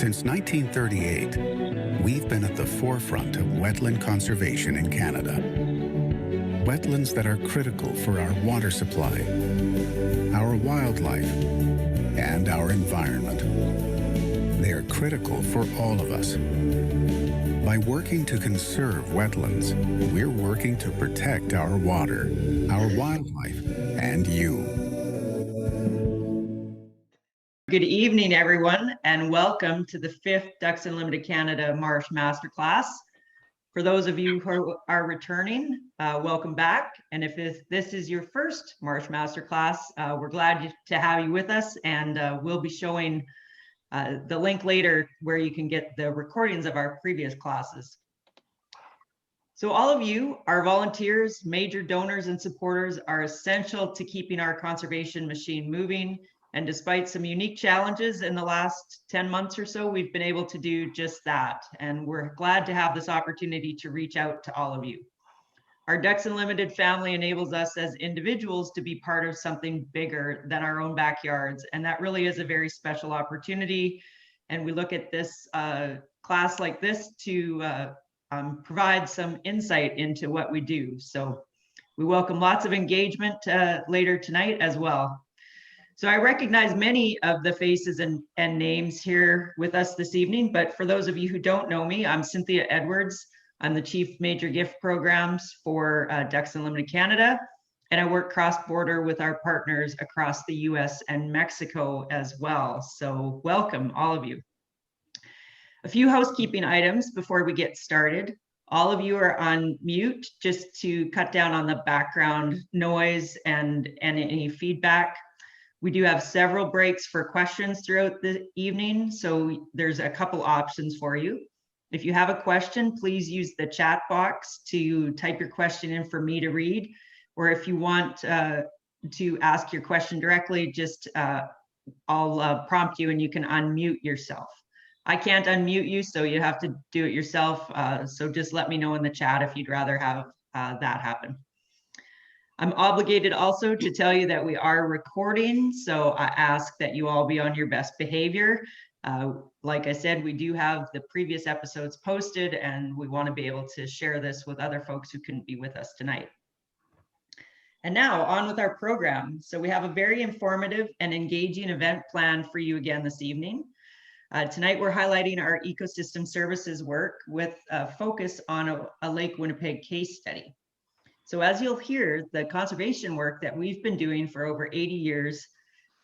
Since 1938, we've been at the forefront of wetland conservation in Canada. Wetlands that are critical for our water supply, our wildlife, and our environment. They are critical for all of us. By working to conserve wetlands, we're working to protect our water, our wildlife, and you. Good evening, everyone, and welcome to the 5th Ducks Unlimited Canada Marsh Masterclass. For those of you who are returning, welcome back. And if this is your first Marsh Masterclass, we're glad to have you with us, and we'll be showing the link later where you can get the recordings of our previous classes. So all of you, our volunteers, major donors, and supporters are essential to keeping our conservation machine moving. And despite some unique challenges in the last 10 months or so, we've been able to do just that. And we're glad to have this opportunity to reach out to all of you. Our Ducks Unlimited family enables us as individuals to be part of something bigger than our own backyards. And that really is a very special opportunity. And we look at this class like this to provide some insight into what we do. So we welcome lots of engagement later tonight as well. So I recognize many of the faces and names here with us this evening, but for those of you who don't know me, I'm Cynthia Edwards. I'm the Chief Major Gift Programs for Ducks Unlimited Canada, and I work cross-border with our partners across the US and Mexico as well. So welcome, all of you. A few housekeeping items before we get started. All of you are on mute just to cut down on the background noise and any feedback. We do have several breaks for questions throughout the evening, so there's a couple options for you. If you have a question, please use the chat box to type your question in for me to read, or if you want to ask your question directly, just I'll prompt you and you can unmute yourself. I can't unmute you, so you have to do it yourself, so just let me know in the chat if you'd rather have that happen. I'm obligated also to tell you that we are recording, so I ask that you all be on your best behavior. Like I said, we do have the previous episodes posted, and we want to be able to share this with other folks who couldn't be with us tonight. And now on with our program. So we have a very informative and engaging event planned for you again this evening. Tonight we're highlighting our ecosystem services work with a focus on a Lake Winnipeg case study. So as you'll hear, the conservation work that we've been doing for over 80 years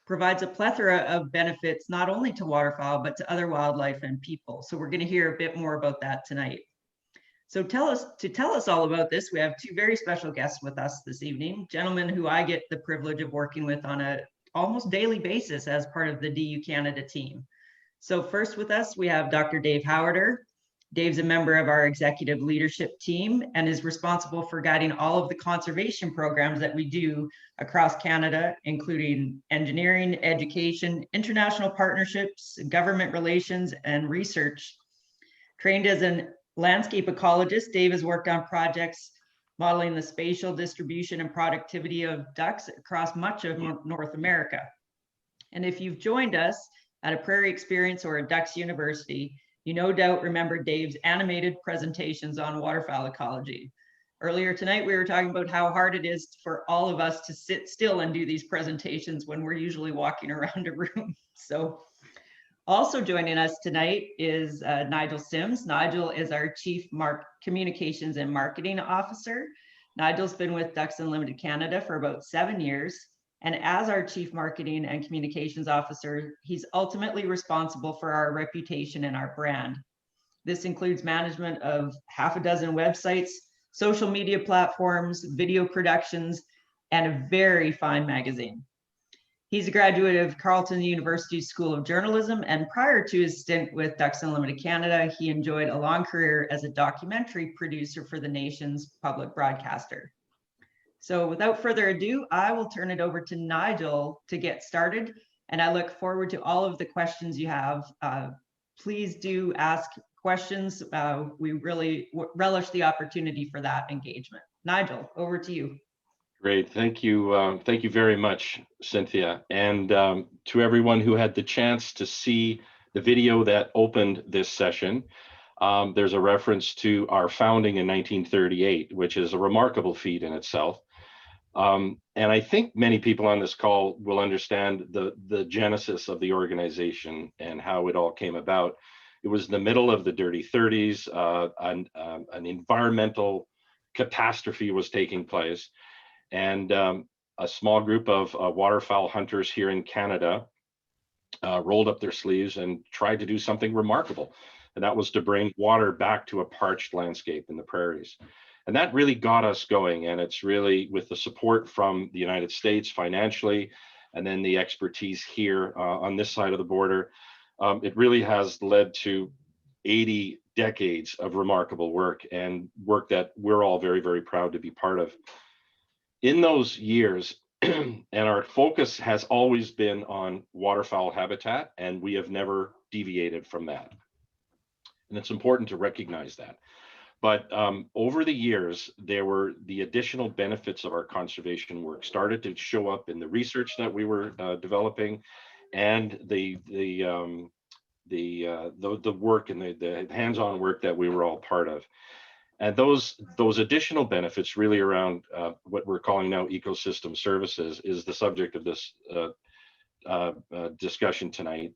provides a plethora of benefits, not only to waterfowl, but to other wildlife and people. So we're going to hear a bit more about that tonight. So to tell us all about this, we have two very special guests with us this evening, gentlemen who I get the privilege of working with on a almost daily basis as part of the DU Canada team. So first with us, we have Dr. Dave Howerter. Dave's a member of our executive leadership team and is responsible for guiding all of the conservation programs that we do across Canada, including engineering, education, international partnerships, government relations, and research. Trained as a landscape ecologist, Dave has worked on projects modeling the spatial distribution and productivity of ducks across much of North America. And if you've joined us at a Prairie Experience or a Ducks University, you no doubt remember Dave's animated presentations on waterfowl ecology. Earlier tonight, we were talking about how hard it is for all of us to sit still and do these presentations when we're usually walking around a room. So also joining us tonight is Nigel Simms. Nigel is our Chief Communications and Marketing Officer. Nigel's been with Ducks Unlimited Canada for about 7 years. And as our Chief Marketing and Communications Officer, he's ultimately responsible for our reputation and our brand. This includes management of half a dozen websites, social media platforms, video productions, and a very fine magazine. He's a graduate of Carleton University School of Journalism, and prior to his stint with Ducks Unlimited Canada, he enjoyed a long career as a documentary producer for the nation's public broadcaster. So without further ado, I will turn it over to Nigel to get started, and I look forward to all of the questions you have. Please do ask questions. We really relish the opportunity for that engagement. Nigel, over to you. Great, thank you. Thank you very much, Cynthia. And to everyone who had the chance to see the video that opened this session, there's a reference to our founding in 1938, which is a remarkable feat in itself. And I think many people on this call will understand the genesis of the organization and how it all came about. It was the middle of the dirty 30s. An environmental catastrophe was taking place. And a small group of waterfowl hunters here in Canada rolled up their sleeves and tried to do something remarkable. And that was to bring water back to a parched landscape in the prairies. And that really got us going. And it's really with the support from the United States financially, and then the expertise here on this side of the border, it really has led to 80 decades of remarkable work, and work that we're all very, very proud to be part of. In those years, and our focus has always been on waterfowl habitat, and we have never deviated from that. And it's important to recognize that. But over the years, there were the additional benefits of our conservation work started to show up in the research that we were developing, and the work and the hands-on work that we were all part of. And those additional benefits really around what we're calling now ecosystem services is the subject of this discussion tonight.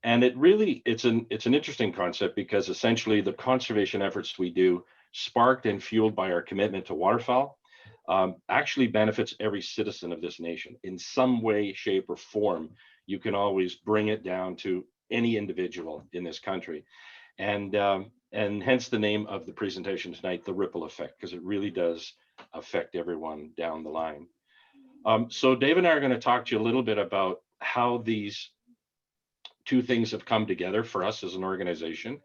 And it's an interesting concept, because essentially the conservation efforts we do, sparked and fueled by our commitment to waterfowl, actually benefits every citizen of this nation in some way, shape, or form. You can always bring it down to any individual in this country. And hence the name of the presentation tonight, the ripple effect, because it really does affect everyone down the line. So Dave and I are going to talk to you a little bit about how these two things have come together for us as an organization.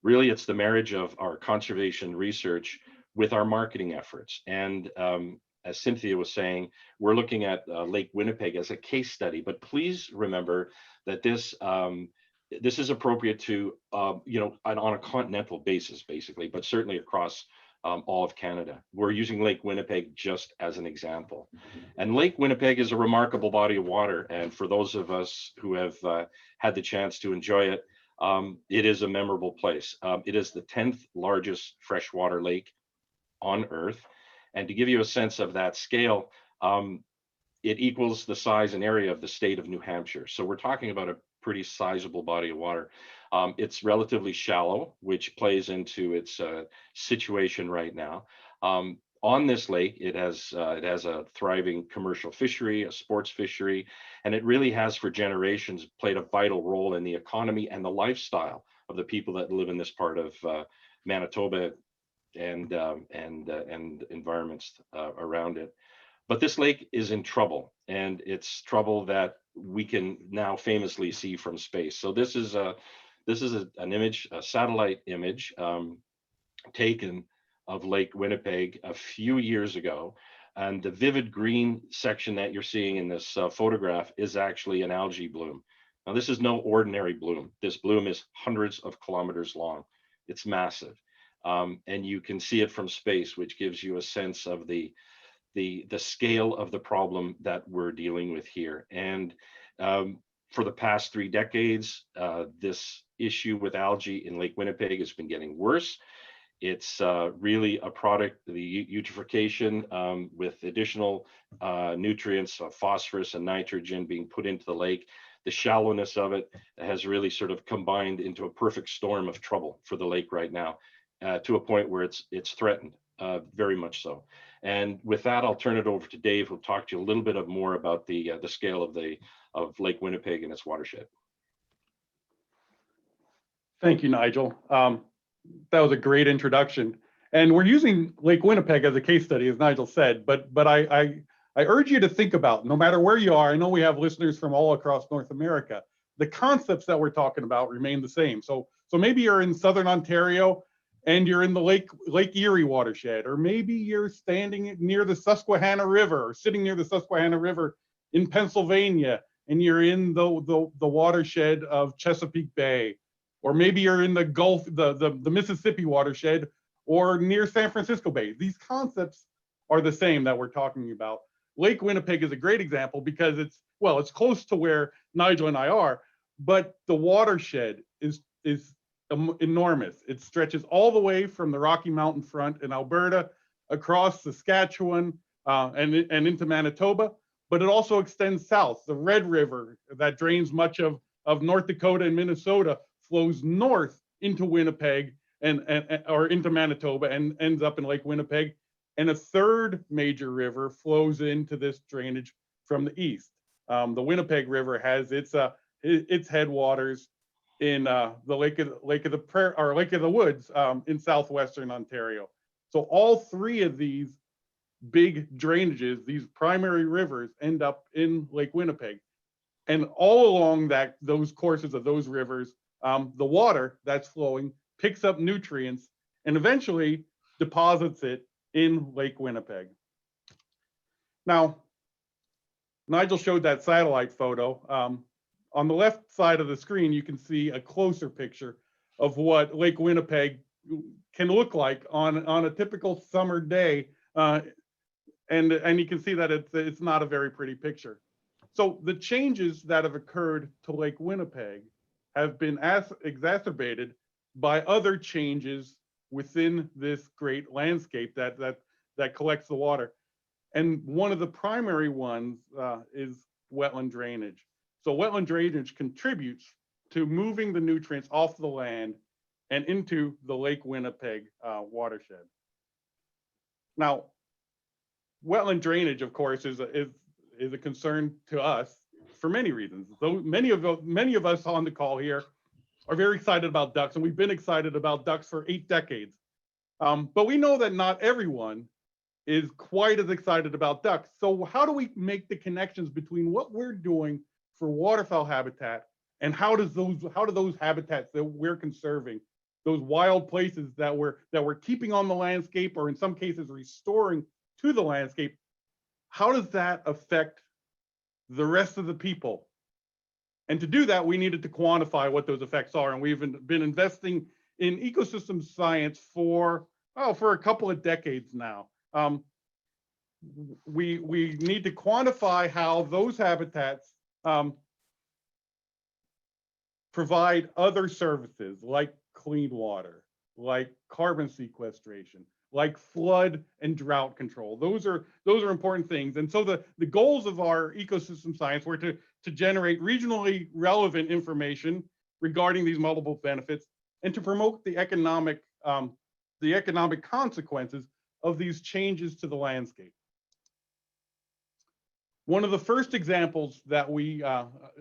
Really, it's the marriage of our conservation research with our marketing efforts. And as Cynthia was saying, we're looking at Lake Winnipeg as a case study, but please remember that this is appropriate to, on a continental basis, basically, but certainly across all of Canada. We're using Lake Winnipeg just as an example. And Lake Winnipeg is a remarkable body of water. And for those of us who have had the chance to enjoy it, it is a memorable place. It is the 10th largest freshwater lake on Earth. And to give you a sense of that scale, it equals the size and area of the state of New Hampshire. So we're talking about a pretty sizable body of water. It's relatively shallow, which plays into its situation right now. On this lake, it has a thriving commercial fishery, a sports fishery, and it really has for generations played a vital role in the economy and the lifestyle of the people that live in this part of Manitoba and environments around it. But this lake is in trouble, and it's trouble that we can now famously see from space. So this is an image, a satellite image taken of Lake Winnipeg a few years ago. And the vivid green section that you're seeing in this photograph is actually an algae bloom. Now, this is no ordinary bloom. This bloom is hundreds of kilometers long. It's massive. And you can see it from space, which gives you a sense of the scale of the problem that we're dealing with here. And for the past 3 decades, this issue with algae in Lake Winnipeg has been getting worse. It's really a product, the eutrophication with additional nutrients, phosphorus and nitrogen being put into the lake. The shallowness of it has really sort of combined into a perfect storm of trouble for the lake right now, to a point where it's threatened, very much so. And with that, I'll turn it over to Dave, who'll talk to you a little bit more about the scale of Lake Winnipeg and its watershed. Thank you, Nigel. That was a great introduction. And we're using Lake Winnipeg as a case study, as Nigel said, but I urge you to think about, no matter where you are, I know we have listeners from all across North America, the concepts that we're talking about remain the same. So maybe you're in Southern Ontario and you're in the Lake Erie watershed, or maybe you're standing near the Susquehanna River or sitting near the Susquehanna River in Pennsylvania, and you're in the watershed of Chesapeake Bay, or maybe you're in the Gulf, the Mississippi watershed, or near San Francisco Bay. These concepts are the same that we're talking about. Lake Winnipeg is a great example because it's close to where Nigel and I are, but the watershed is enormous. It stretches all the way from the Rocky Mountain front in Alberta across Saskatchewan and into Manitoba, but it also extends south. The Red River that drains much of North Dakota and Minnesota flows north into Winnipeg or into Manitoba and ends up in Lake Winnipeg. And a third major river flows into this drainage from the east. The Winnipeg River has its headwaters in the Lake of the Woods in southwestern Ontario. So all three of these big drainages, these primary rivers, end up in Lake Winnipeg. And all along those courses of those rivers, the water that's flowing picks up nutrients and eventually deposits it in Lake Winnipeg. Now, Nigel showed that satellite photo. On the left side of the screen, you can see a closer picture of what Lake Winnipeg can look like on a typical summer day. And you can see that it's not a very pretty picture. So the changes that have occurred to Lake Winnipeg have been exacerbated by other changes within this great landscape that collects the water. And one of the primary ones is wetland drainage. So wetland drainage contributes to moving the nutrients off the land and into the Lake Winnipeg watershed. Now, wetland drainage, of course, is a concern to us for many reasons. Though many of us on the call here are very excited about ducks, and we've been excited about ducks for 8 decades. But we know that not everyone is quite as excited about ducks. So how do we make the connections between what we're doing for waterfowl habitat and how do those habitats that we're conserving, those wild places that we're keeping on the landscape, or in some cases restoring to the landscape, how does that affect the rest of the people? And to do that, we needed to quantify what those effects are. And we've been investing in ecosystem science for a couple of decades now. We need to quantify how those habitats provide other services like clean water, like carbon sequestration, like flood and drought control. Those are important things. And so the goals of our ecosystem science were to generate regionally relevant information regarding these multiple benefits and to promote the economic consequences of these changes to the landscape. One of the first examples that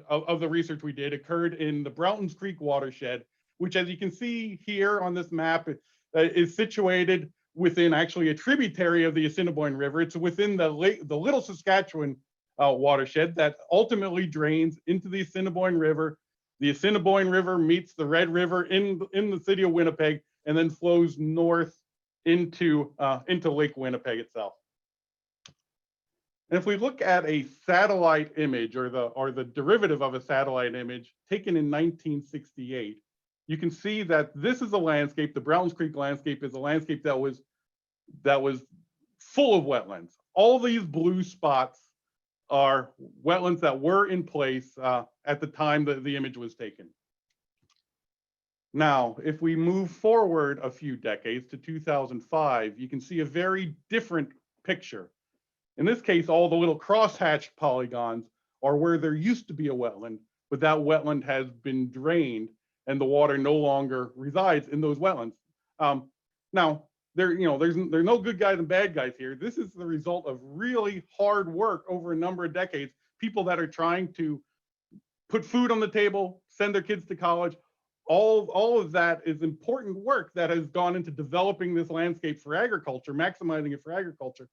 of the research we did occurred in the Broughtons Creek watershed, which, as you can see here on this map, is situated within actually a tributary of the Assiniboine River. It's within the Little Saskatchewan watershed that ultimately drains into the Assiniboine River. The Assiniboine River meets the Red River in the city of Winnipeg and then flows north into Lake Winnipeg itself. And if we look at a satellite image or the derivative of a satellite image taken in 1968, you can see that this is a landscape. The Broughtons Creek landscape is a landscape that was full of wetlands. All these blue spots are wetlands that were in place at the time that the image was taken. Now, if we move forward a few decades to 2005, you can see a very different picture. In this case, all the little crosshatched polygons are where there used to be a wetland, but that wetland has been drained and the water no longer resides in those wetlands. Now, there's no good guys and bad guys here. This is the result of really hard work over a number of decades. People that are trying to put food on the table, send their kids to college. All of that is important work that has gone into developing this landscape for agriculture, maximizing it for agriculture.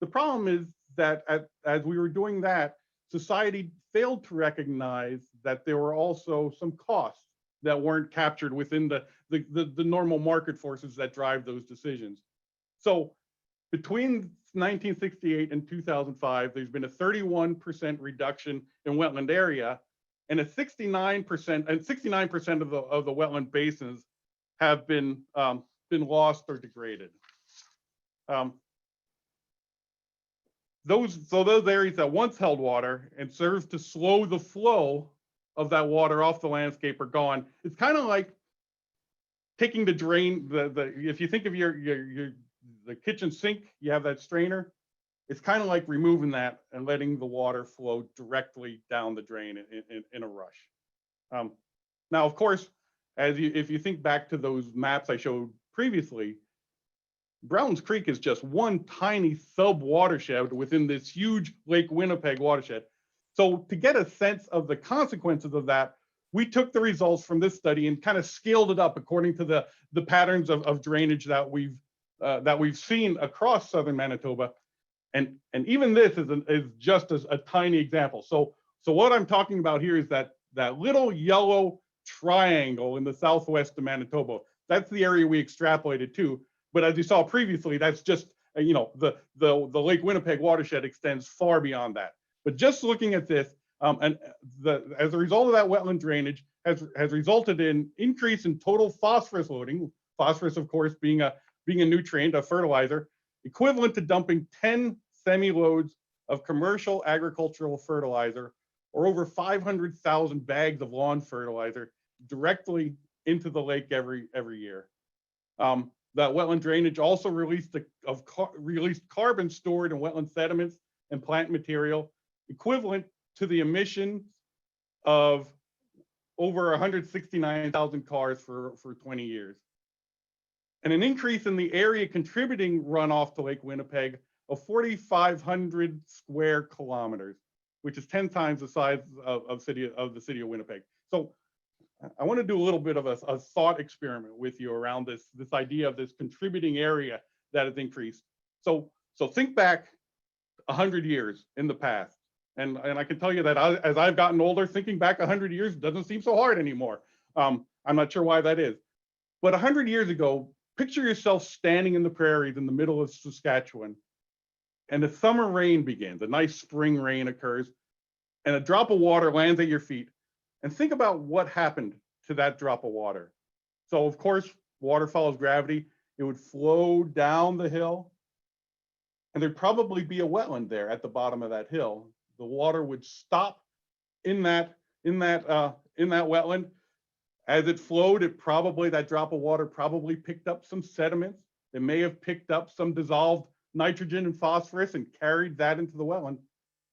The problem is that as we were doing that, society failed to recognize that there were also some costs that weren't captured within the normal market forces that drive those decisions. So between 1968 and 2005, there's been a 31% reduction in wetland area, and 69% of the wetland basins have been lost or degraded. Those areas that once held water and served to slow the flow of that water off the landscape are gone. It's kind of like taking the drain, if you think of the kitchen sink, you have that strainer. It's kind of like removing that and letting the water flow directly down the drain in a rush. Now, of course, if you think back to those maps I showed previously, Brown's Creek is just one tiny sub watershed within this huge Lake Winnipeg watershed. So to get a sense of the consequences of that, we took the results from this study and kind of scaled it up according to the patterns of drainage that we've seen across southern Manitoba. And even this is just a tiny example. So what I'm talking about here is that little yellow triangle in the southwest of Manitoba. That's the area we extrapolated to. But as you saw previously, that's just, the Lake Winnipeg watershed extends far beyond that. But just looking at this, as a result of that wetland drainage has resulted in increase in total phosphorus loading. Phosphorus, of course, being a nutrient, a fertilizer, equivalent to dumping 10 semi-loads of commercial agricultural fertilizer, or over 500,000 bags of lawn fertilizer, directly into the lake every year. That wetland drainage also released carbon stored in wetland sediments and plant material, equivalent to the emissions of over 169,000 cars for 20 years. And an increase in the area contributing runoff to Lake Winnipeg of 4,500 square kilometers, which is 10 times the size of the city of Winnipeg. So I want to do a little bit of a thought experiment with you around this idea of this contributing area that has increased. So think back 100 years in the past. And I can tell you that as I've gotten older, thinking back 100 years doesn't seem so hard anymore. I'm not sure why that is. But 100 years ago, picture yourself standing in the prairies in the middle of Saskatchewan, and the summer rain begins, a nice spring rain occurs, and a drop of water lands at your feet. And think about what happened to that drop of water. So of course, water follows gravity. It would flow down the hill, and there'd probably be a wetland there at the bottom of that hill. The water would stop in that wetland. As it flowed, that drop of water probably picked up some sediments. It may have picked up some dissolved nitrogen and phosphorus and carried that into the wetland,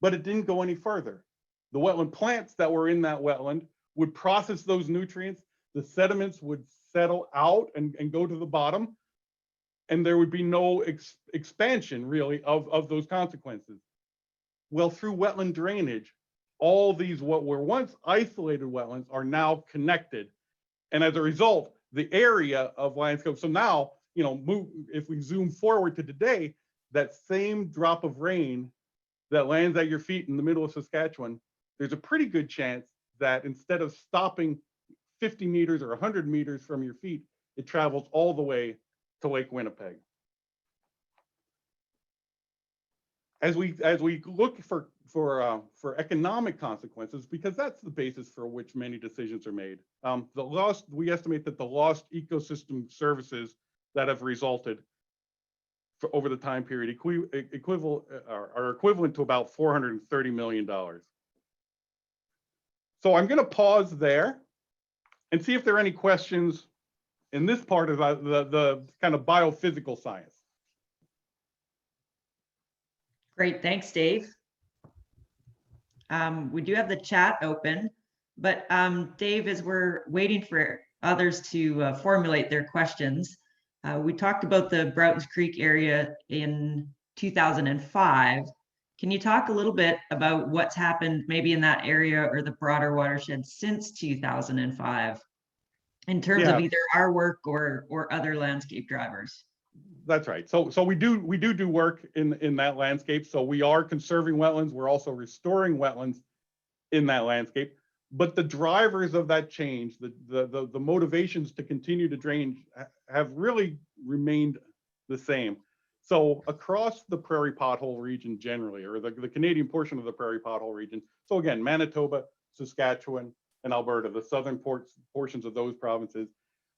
but it didn't go any further. The wetland plants that were in that wetland would process those nutrients. The sediments would settle out and go to the bottom, and there would be no expansion really of those consequences. Well, through wetland drainage, all these what were once isolated wetlands are now connected. And as a result, the area of landscape, so now, if we zoom forward to today, that same drop of rain that lands at your feet in the middle of Saskatchewan, there's a pretty good chance that instead of stopping 50 meters or 100 meters from your feet, it travels all the way to Lake Winnipeg. As we look for economic consequences, because that's the basis for which many decisions are made. We estimate that the lost ecosystem services that have resulted over the time period are equivalent to about $430 million. So I'm going to pause there and see if there are any questions in this part of the kind of biophysical science. Great, thanks, Dave. We do have the chat open, but Dave, as we're waiting for others to formulate their questions, we talked about the Broughtons Creek area in 2005. Can you talk a little bit about what's happened maybe in that area or the broader watershed since 2005 in terms of either our work or other landscape drivers? That's right. So we do work in that landscape. So we are conserving wetlands. We're also restoring wetlands in that landscape. But the drivers of that change, the motivations to continue to drain have really remained the same. So across the prairie pothole region generally, or the Canadian portion of the prairie pothole region, so again, Manitoba, Saskatchewan, and Alberta, the southern portions of those provinces,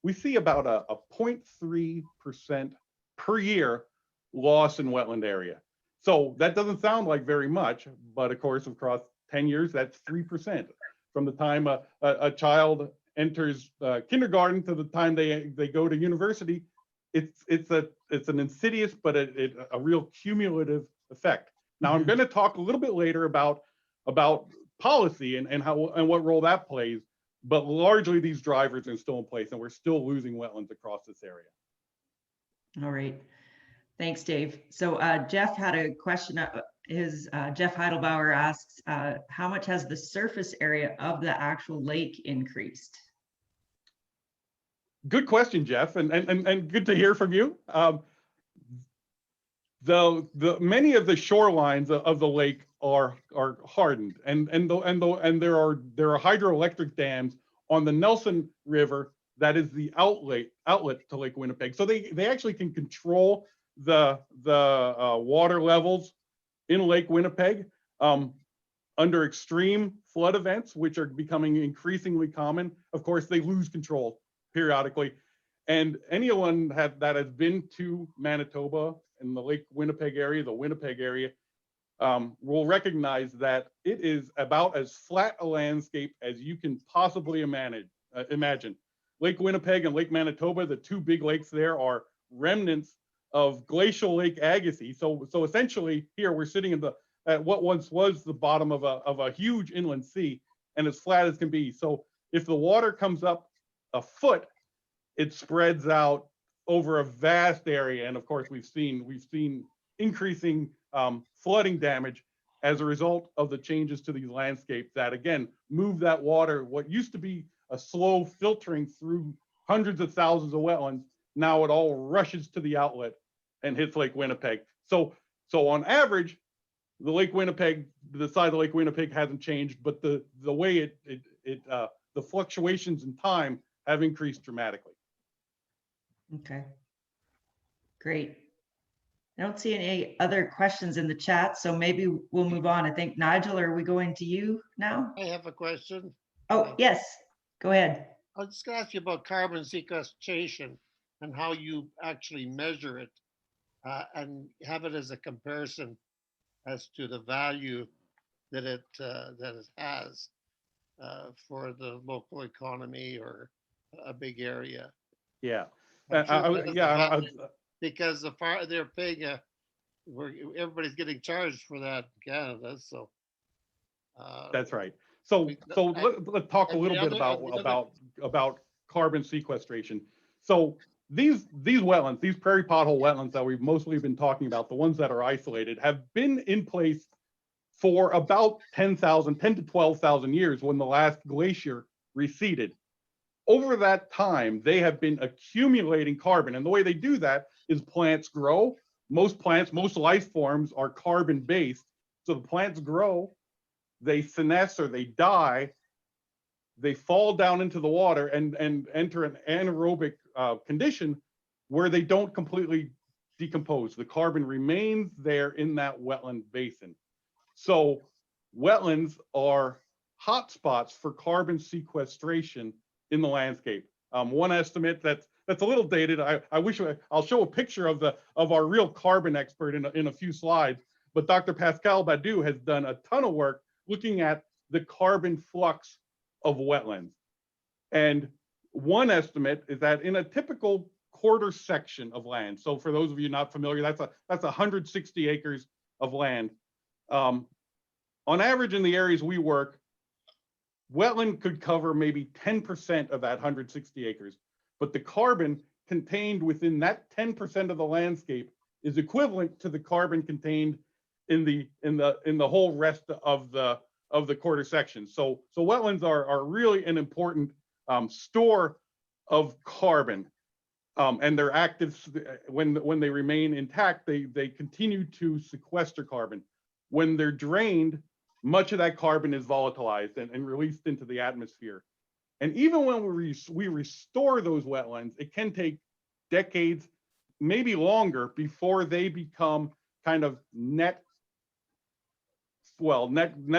we see about a 0.3% per year loss in wetland area. So that doesn't sound like very much, but of course, across 10 years, that's 3%. from the time a child enters kindergarten to the time they go to university. It's an insidious but a real cumulative effect. Now I'm going to talk a little bit later about policy and what role that plays, but largely these drivers are still in place, and we're still losing wetlands across this area. All right. Thanks, Dave. So Jeff had a question. Jeff Heidelbauer asks, how much has the surface area of the actual lake increased? Good question, Jeff, and good to hear from you. The many of the shorelines of the lake are hardened, and there are hydroelectric dams on the Nelson River that is the outlet to Lake Winnipeg. So they actually can control the water levels in Lake Winnipeg under extreme flood events, which are becoming increasingly common. Of course, they lose control periodically. And anyone that has been to Manitoba in the Lake Winnipeg area, the Winnipeg area, will recognize that it is about as flat a landscape as you can possibly imagine. Lake Winnipeg and Lake Manitoba, the two big lakes there, are remnants of glacial Lake Agassiz. So essentially here we're sitting at what once was the bottom of a huge inland sea, and as flat as can be. So if the water comes up a foot, it spreads out over a vast area. And of course, we've seen increasing flooding damage as a result of the changes to these landscapes that, again, move that water, what used to be a slow filtering through hundreds of thousands of wetlands, now it all rushes to the outlet and hits Lake Winnipeg. So on average, the side of Lake Winnipeg hasn't changed, but the way the fluctuations in time have increased dramatically. Okay, great. I don't see any other questions in the chat, so maybe we'll move on. I think, Nigel, are we going to you now? I have a question. Oh, yes, go ahead. I was just going to ask you about carbon sequestration and how you actually measure it and have it as a comparison as to the value that it has for the local economy or a big area. Yeah. Because they're paying everybody's getting charged for that in Canada. So that's right. So let's talk a little bit about carbon sequestration. So these wetlands, these prairie pothole wetlands that we've mostly been talking about, the ones that are isolated, have been in place for about 10 to 12,000 years when the last glacier receded. Over that time, they have been accumulating carbon. And the way they do that is plants grow. Most life forms are carbon-based. So the plants grow, they senesce or they die, they fall down into the water and enter an anaerobic condition where they don't completely decompose. The carbon remains there in that wetland basin. So wetlands are hotspots for carbon sequestration in the landscape. One estimate that's a little dated. I'll show a picture of our real carbon expert in a few slides. But Dr. Pascal Badu has done a ton of work looking at the carbon flux of wetlands. And one estimate is that in a typical quarter section of land, so for those of you not familiar, that's 160 acres of land. On average, in the areas we work, wetland could cover maybe 10% of that 160 acres, but the carbon contained within that 10% of the landscape is equivalent to the carbon contained in the whole rest of the quarter section. So wetlands are really an important store of carbon, and they're active when they remain intact. They continue to sequester carbon. When they're drained, much of that carbon is volatilized and released into the atmosphere. And even when we restore those wetlands, it can take decades, maybe longer, before they become kind of net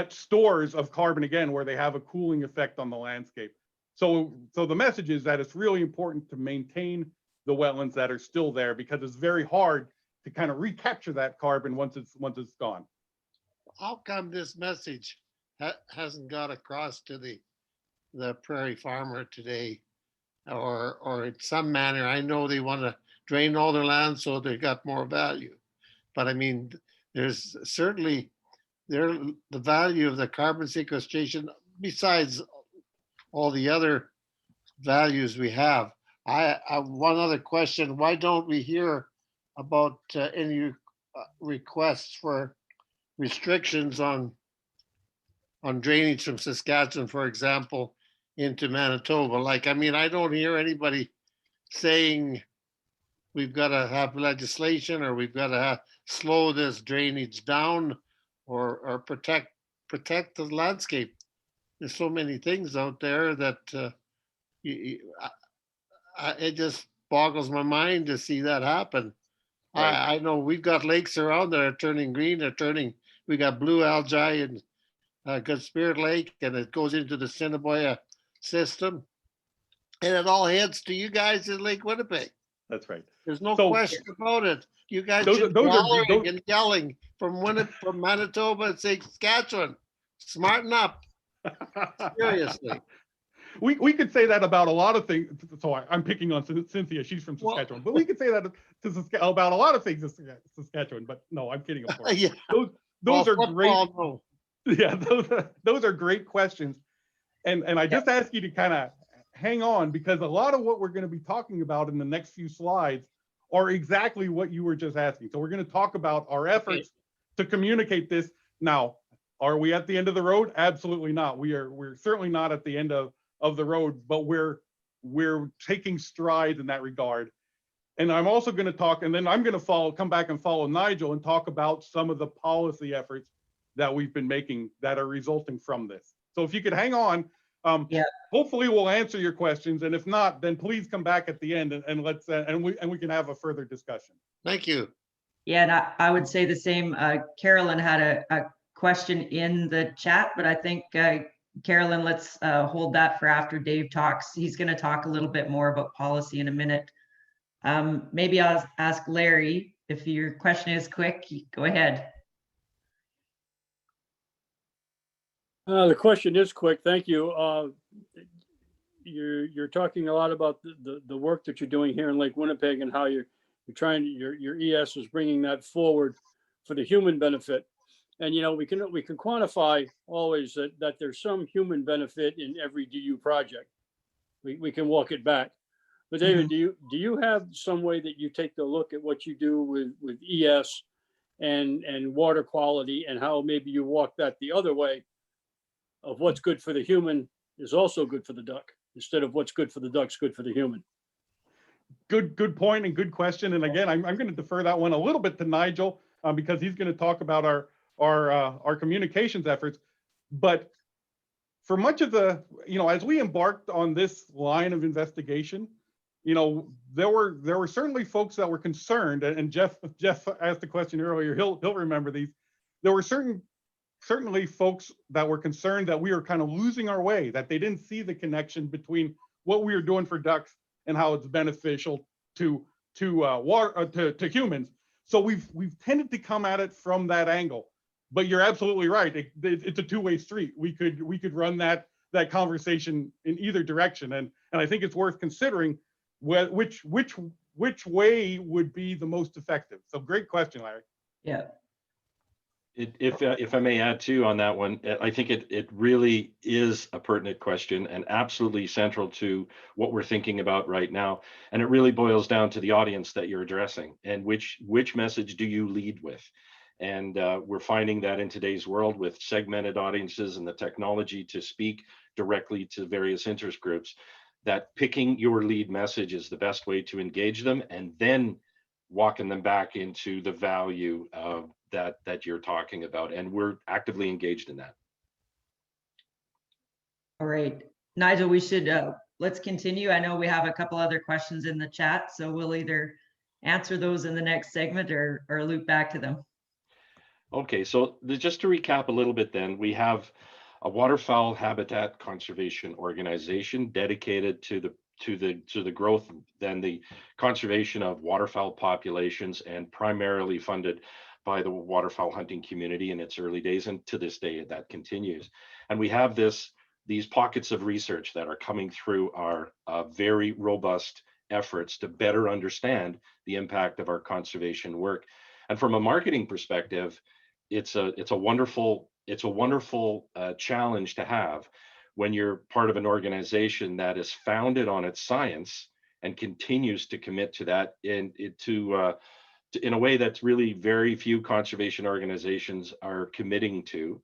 stores of carbon again, where they have a cooling effect on the landscape. So the message is that it's really important to maintain the wetlands that are still there, because it's very hard to kind of recapture that carbon once it's gone. how come this message hasn't got across to the prairie farmer today, or in some manner. I know they want to drain all their land so they got more value, but I mean, there's certainly the value of the carbon sequestration, besides all the other values we have. I one other question: why don't we hear about any requests for restrictions on drainage from Saskatchewan, for example, into Manitoba? Like, I mean, I don't hear anybody saying we've got to have legislation, or we've got to slow this drainage down, or protect the landscape. There's so many things out there that it just boggles my mind to see that happen. Right. I know we've got lakes around that are turning green. We got blue algae and Good Spirit Lake, and it goes into the Assiniboia system. And it all heads to you guys in Lake Winnipeg. That's right. There's no So- question about it. You guys Those are- should be those are- hollering those- and yelling from Manitoba and Saskatchewan. Smarten up, seriously. We could say that about a lot of things. So I'm picking on Cynthia. She's from Well- Saskatchewan, but we could say that about a lot of things in Saskatchewan. But no, I'm kidding, of course. Yeah. Those Well, are great. football, no. Yeah, those are great questions. And I just ask you to kind of hang on, because a lot of what we're going to be talking about in the next few slides are exactly what you were just asking. So we're going to talk about our efforts to communicate this. Now, are we at the end of the road? Absolutely not. We're certainly not at the end of the road, but we're taking strides in that regard. And I'm also going to talk, and then I'm going to come back and follow Nigel and talk about some of the policy efforts that we've been making that are resulting from this. So if you could hang on, hopefully we'll answer your questions. And if not, then please come back at the end and let's and we can have a further discussion. Thank you. Yeah, and I would say the same. Carolyn had a question in the chat, but I think Carolyn, let's hold that for after Dave talks. He's going to talk a little bit more about policy in a minute. Maybe I'll ask Larry, if your question is quick, go ahead. The question is quick. Thank you. You're talking a lot about the work that you're doing here in Lake Winnipeg, and how you're trying, your ES is bringing that forward for the human benefit. And we can quantify always that there's some human benefit in every DU project. We can walk it back. But David, do you have some way that you take the look at what you do with ES and water quality, and how maybe you walk that the other way of what's good for the human is also good for the duck, instead of what's good for the duck's good for the human? Good point and good question. And again, I'm going to defer that one a little bit to Nigel, because he's going to talk about our communications efforts. But for much of the, as we embarked on this line of investigation, there were certainly folks that were concerned, and Jeff asked the question earlier. He'll remember these. There were certainly folks that were concerned that we were kind of losing our way, that they didn't see the connection between what we were doing for ducks and how it's beneficial to humans. So we've tended to come at it from that angle. But you're absolutely right. It's a two-way street. We could run that conversation in either direction, and I think it's worth considering which way would be the most effective. So great question, Larry. Yeah. If I may add too on that one, I think it really is a pertinent question and absolutely central to what we're thinking about right now. And it really boils down to the audience that you're addressing, and which message do you lead with? And we're finding that in today's world, with segmented audiences and the technology to speak directly to various interest groups, that picking your lead message is the best way to engage them, and then walking them back into the value that you're talking about. And we're actively engaged in that. All right, Nigel, we should let's continue. I know we have a couple other questions in the chat, so we'll either answer those in the next segment or loop back to them. Okay, so just to recap a little bit, then we have a waterfowl habitat conservation organization dedicated to the growth, then the conservation of waterfowl populations, and primarily funded by the waterfowl hunting community in its early days, and to this day that continues. And we have these pockets of research that are coming through our very robust efforts to better understand the impact of our conservation work. And from a marketing perspective, it's a wonderful challenge to have when you're part of an organization that is founded on its science and continues to commit to that in a way that's really very few conservation organizations are committing to.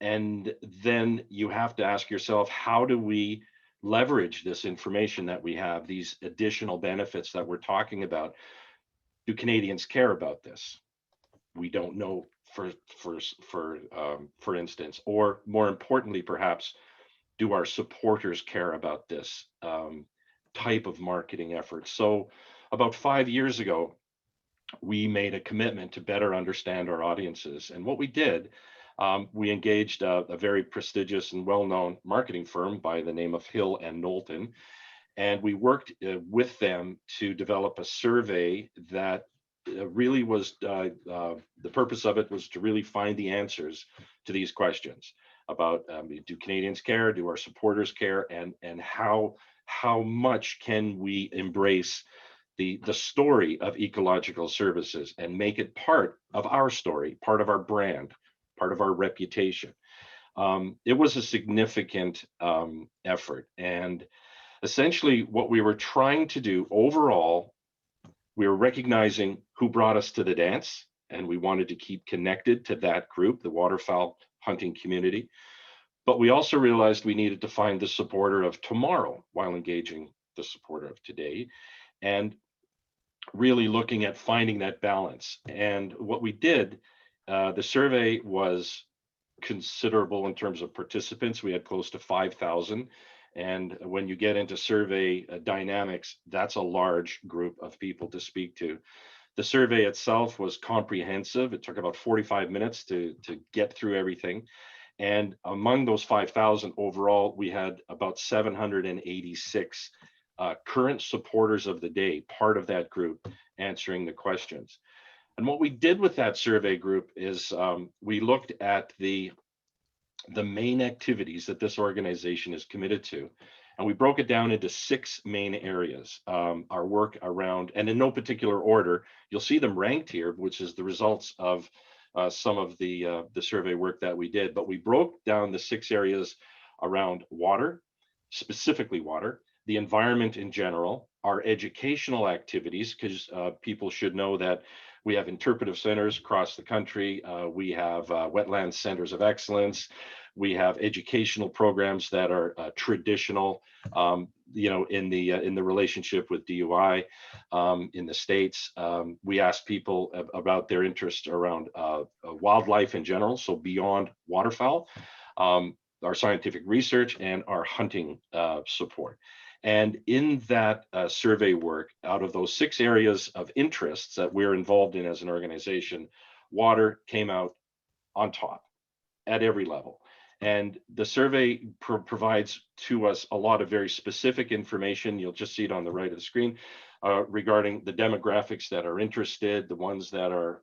And then you have to ask yourself, how do we leverage this information that we have, these additional benefits that we're talking about? Do Canadians care about this? We don't know, for instance, or more importantly, perhaps, do our supporters care about this type of marketing effort? So about 5 years ago, we made a commitment to better understand our audiences. And what we did, we engaged a very prestigious and well-known marketing firm by the name of Hill and Knowlton. And we worked with them to develop a survey that really was, the purpose of it was to really find the answers to these questions about, do Canadians care, do our supporters care, and how much can we embrace the story of ecological services and make it part of our story, part of our brand, part of our reputation. It was a significant effort. And essentially what we were trying to do overall, we were recognizing who brought us to the dance, and we wanted to keep connected to that group, the waterfowl hunting community. But we also realized we needed to find the supporter of tomorrow while engaging the supporter of today, and really looking at finding that balance. And what we did, the survey was considerable in terms of participants. We had close to 5,000. And when you get into survey dynamics, that's a large group of people to speak to. The survey itself was comprehensive. It took about 45 minutes to get through everything. And among those 5,000 overall, we had about 786 current supporters of the day, part of that group, answering the questions. And what we did with that survey group is we looked at the main activities that this organization is committed to. And we broke it down into 6 main areas. Our work around, and in no particular order, you'll see them ranked here, which is the results of some of the survey work that we did. But we broke down the 6 areas around water, specifically water, the environment in general, our educational activities, because people should know that we have interpretive centers across the country. We have wetland centers of excellence. We have educational programs that are traditional, in the relationship with DUI in the States. We ask people about their interest around wildlife in general, so beyond waterfowl, our scientific research, and our hunting support. And in that survey work, out of those 6 areas of interests that we're involved in as an organization, water came out on top at every level. And the survey provides to us a lot of very specific information. You'll just see it on the right of the screen regarding the demographics that are interested, the ones that are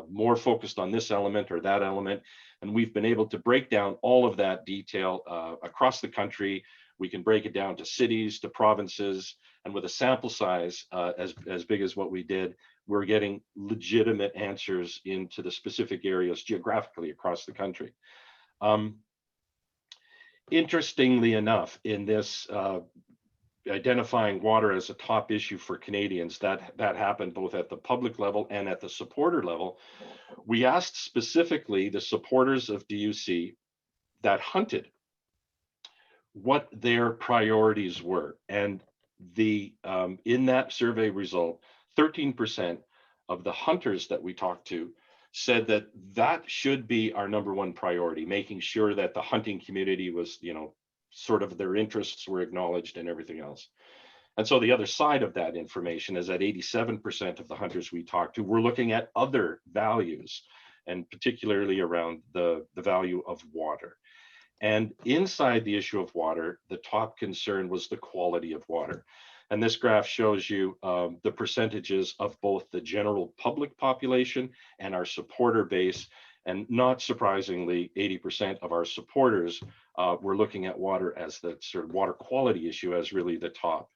more focused on this element or that element. And we've been able to break down all of that detail across the country. We can break it down to cities, to provinces, and with a sample size as big as what we did, we're getting legitimate answers into the specific areas geographically across the country. Interestingly enough, in this identifying water as a top issue for Canadians, that happened both at the public level and at the supporter level. We asked specifically the supporters of DUC that hunted what their priorities were. And in that survey result, 13% of the hunters that we talked to said that should be our number one priority, making sure that the hunting community was, sort of their interests were acknowledged and everything else. And so the other side of that information is that 87% of the hunters we talked to were looking at other values, and particularly around the value of water. And inside the issue of water, the top concern was the quality of water. And this graph shows you the percentages of both the general public population and our supporter base. And not surprisingly, 80% of our supporters were looking at water as the sort of water quality issue as really the top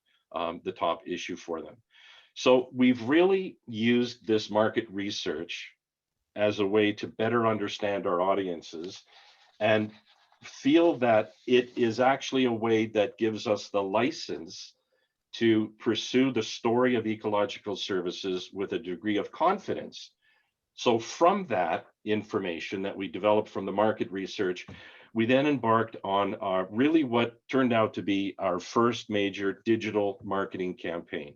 issue for them. So we've really used this market research as a way to better understand our audiences and feel that it is actually a way that gives us the license to pursue the story of ecological services with a degree of confidence. So from that information that we developed from the market research, we then embarked on really what turned out to be our first major digital marketing campaign.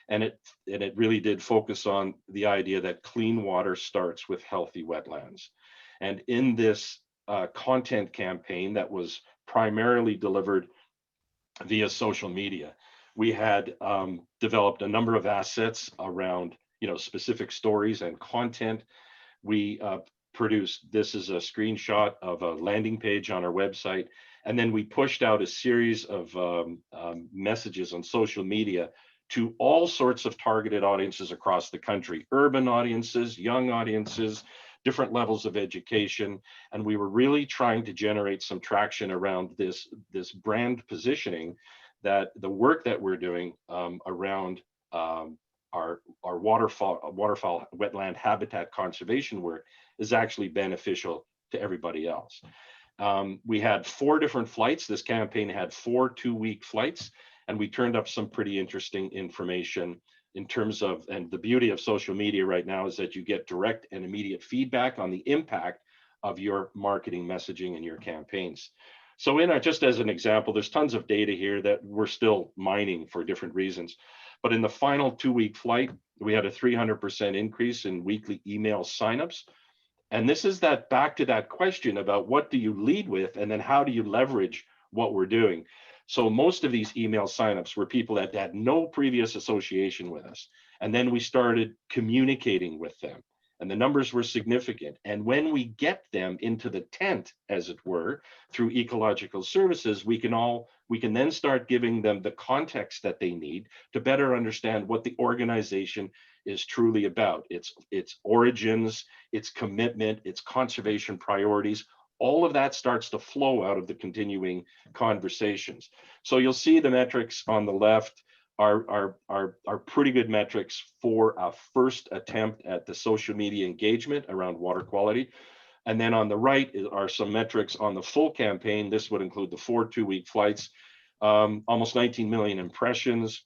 And it really did focus on the idea that clean water starts with healthy wetlands. And in this content campaign that was primarily delivered via social media, we had developed a number of assets around specific stories and content. We produced, this is a screenshot of a landing page on our website, and then we pushed out a series of messages on social media to all sorts of targeted audiences across the country, urban audiences, young audiences, different levels of education. And we were really trying to generate some traction around this brand positioning, that the work that we're doing around our waterfowl wetland habitat conservation work is actually beneficial to everybody else. We had 4 different flights. This campaign had 4 2-week flights, and we turned up some pretty interesting information in terms of, and the beauty of social media right now is that you get direct and immediate feedback on the impact of your marketing messaging and your campaigns. So just as an example, there's tons of data here that we're still mining for different reasons. But in the final 2-week flight, we had a 300% increase in weekly email signups. And this is back to that question about what do you lead with, and then how do you leverage what we're doing? So most of these email signups were people that had no previous association with us. And then we started communicating with them, and the numbers were significant. And when we get them into the tent, as it were, through ecological services, we can then start giving them the context that they need to better understand what the organization is truly about, its origins, its commitment, its conservation priorities. All of that starts to flow out of the continuing conversations. So you'll see the metrics on the left are pretty good metrics for a first attempt at the social media engagement around water quality. And then on the right are some metrics on the full campaign. This would include the 4 2-week flights, almost 19 million impressions,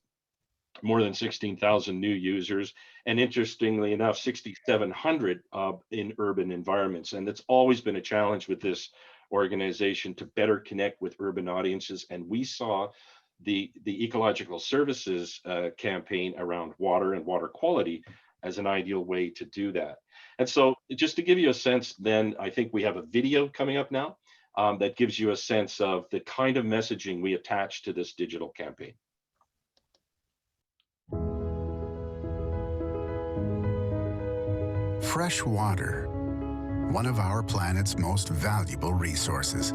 more than 16,000 new users, and interestingly enough, 6,700 in urban environments. And it's always been a challenge with this organization to better connect with urban audiences. And we saw the ecological services campaign around water and water quality as an ideal way to do that. And so just to give you a sense, then I think we have a video coming up now that gives you a sense of the kind of messaging we attach to this digital campaign. Fresh water, one of our planet's most valuable resources.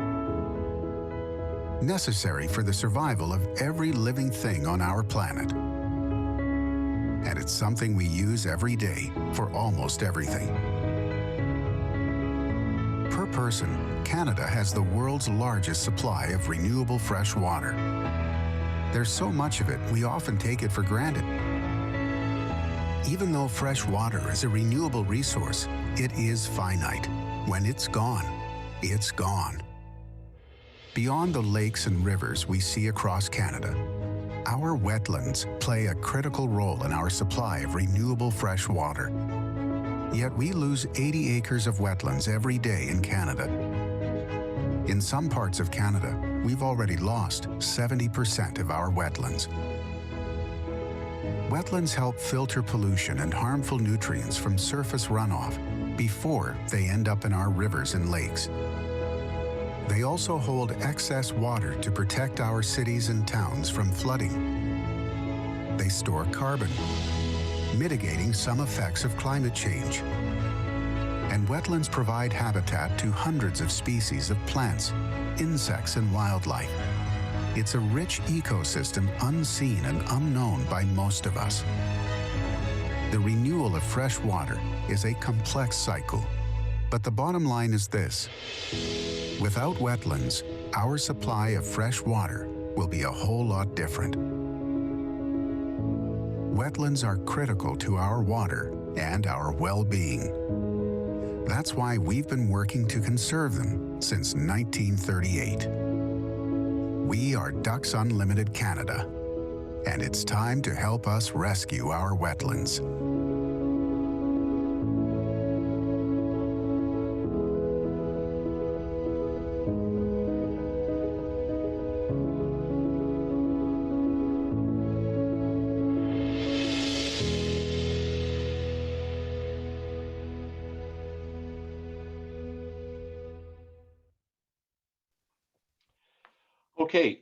Necessary for the survival of every living thing on our planet. And it's something we use every day for almost everything. Per person, Canada has the world's largest supply of renewable fresh water. There's so much of it, we often take it for granted. Even though fresh water is a renewable resource, it is finite. When it's gone, it's gone. Beyond the lakes and rivers we see across Canada, our wetlands play a critical role in our supply of renewable fresh water. Yet we lose 80 acres of wetlands every day in Canada. In some parts of Canada, we've already lost 70% of our wetlands. Wetlands help filter pollution and harmful nutrients from surface runoff before they end up in our rivers and lakes. They also hold excess water to protect our cities and towns from flooding. They store carbon, mitigating some effects of climate change. And wetlands provide habitat to hundreds of species of plants, insects, and wildlife. It's a rich ecosystem unseen and unknown by most of us. The renewal of fresh water is a complex cycle, but the bottom line is this: without wetlands, our supply of fresh water will be a whole lot different. Wetlands are critical to our water and our well-being. That's why we've been working to conserve them since 1938. We are Ducks Unlimited Canada, and it's time to help us rescue our wetlands. Okay,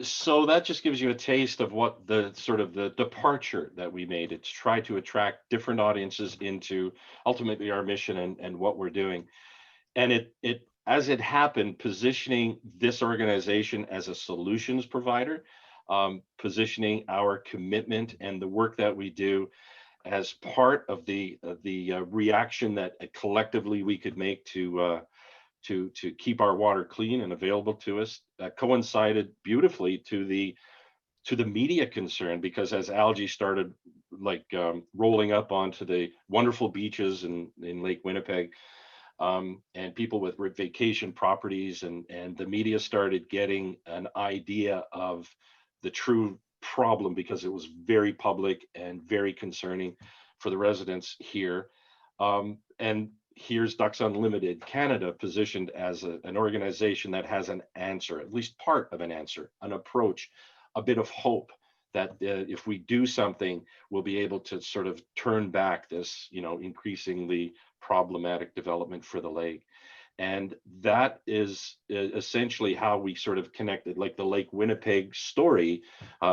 so that just gives you a taste of what the sort of the departure that we made. It's try to attract different audiences into ultimately our mission and what we're doing. And it as it happened, positioning this organization as a solutions provider, positioning our commitment and the work that we do as part of the reaction that collectively we could make to keep our water clean and available to us, coincided beautifully to the media concern, because as algae started rolling up onto the wonderful beaches in Lake Winnipeg, and people with vacation properties and the media started getting an idea of the true problem, because it was very public and very concerning for the residents here. And here's Ducks Unlimited Canada positioned as an organization that has an answer, at least part of an answer, an approach, a bit of hope that if we do something, we'll be able to sort of turn back this, increasingly problematic development for the lake. And that is essentially how we sort of connected, like the Lake Winnipeg story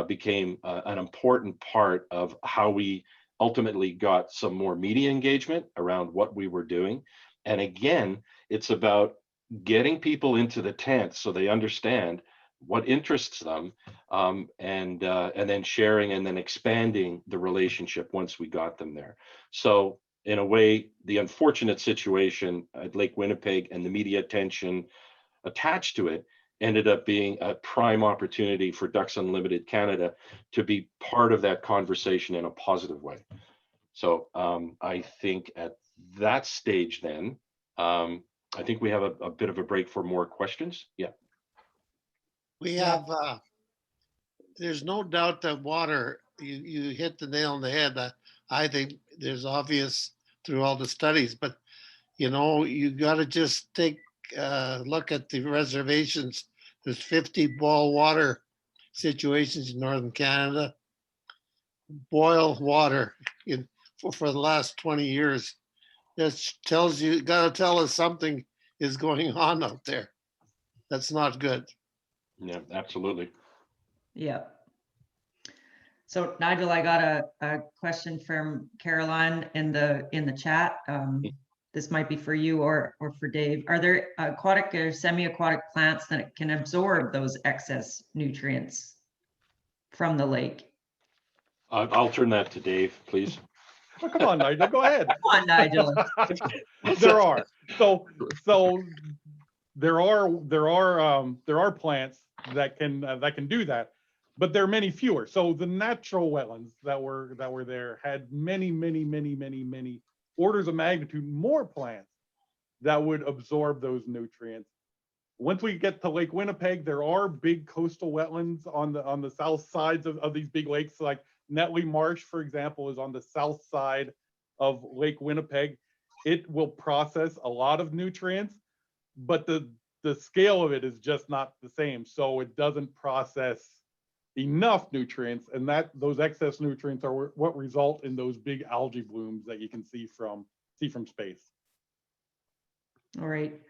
became an important part of how we ultimately got some more media engagement around what we were doing. And again, it's about getting people into the tent so they understand what interests them, and then sharing and then expanding the relationship once we got them there. So in a way, the unfortunate situation at Lake Winnipeg and the media attention attached to it ended up being a prime opportunity for Ducks Unlimited Canada to be part of that conversation in a positive way. So I think at that stage then, I think we have a bit of a break for more questions. Yeah. We have, there's no doubt that water, you hit the nail on the head. I think there's obvious through all the studies, but you got to just take a look at the reservations. There's 50 boil water situations in Northern Canada. Boil water for the last 20 years. That tells you, got to tell us something is going on out there. That's not good. Yeah, absolutely. Yeah. So Nigel, I got a question from Caroline in the chat. This might be for you or for Dave. Are there aquatic or semi-aquatic plants that can absorb those excess nutrients from the lake? I'll turn that to Dave, please. Oh, come on, Nigel, go ahead. Come on, Nigel. There are. So there are plants that can do that, but there are many fewer. So the natural wetlands that were there had many orders of magnitude more plants that would absorb those nutrients. Once we get to Lake Winnipeg, there are big coastal wetlands on the south sides of these big lakes. Like Netley Marsh, for example, is on the south side of Lake Winnipeg. It will process a lot of nutrients, but the scale of it is just not the same. So it doesn't process enough nutrients, and those excess nutrients are what result in those big algae blooms that you can see from space. All right.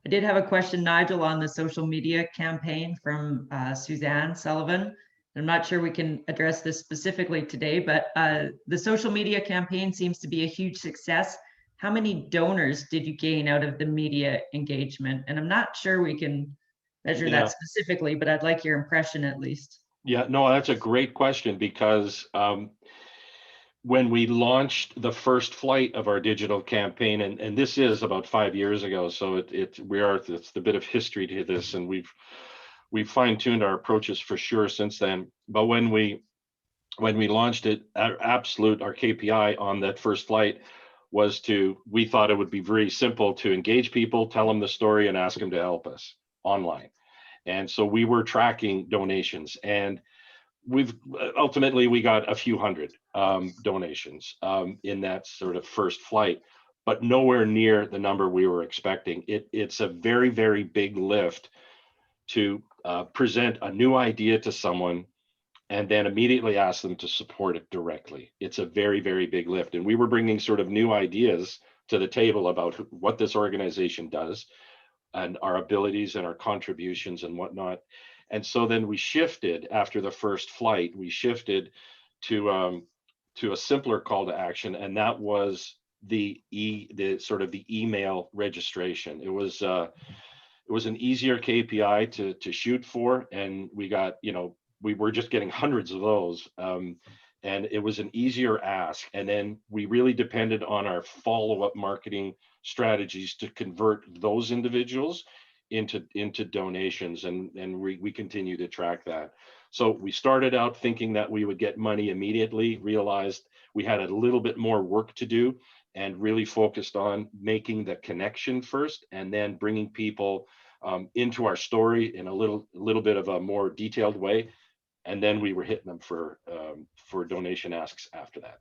I did have a question, Nigel, on the social media campaign from Suzanne Sullivan. I'm not sure we can address this specifically today, but the social media campaign seems to be a huge success. How many donors did you gain out of the media engagement? And I'm not sure we can measure Yeah. that specifically, but I'd like your impression at least. Yeah, no, that's a great question because when we launched the first flight of our digital campaign, and this is about 5 years ago, so it's a bit of history to this, and we've fine-tuned our approaches for sure since then. But when we launched it, our KPI on that first flight was we thought it would be very simple to engage people, tell them the story, and ask them to help us online. And so we were tracking donations, and ultimately we got a few hundred donations in that sort of first flight, but nowhere near the number we were expecting. It's a very, very big lift to present a new idea to someone and then immediately ask them to support it directly. It's a very, very big lift. And we were bringing sort of new ideas to the table about what this organization does and our abilities and our contributions and whatnot. And so then we shifted after the first flight, we shifted to a simpler call to action. And that was the email registration. It was an easier KPI to shoot for. And we got, we were just getting hundreds of those. And it was an easier ask. And then we really depended on our follow-up marketing strategies to convert those individuals into donations, and we continue to track that. So we started out thinking that we would get money immediately, realized we had a little bit more work to do, and really focused on making the connection first, and then bringing people into our story in a little bit of a more detailed way. And then we were hitting them for donation asks after that.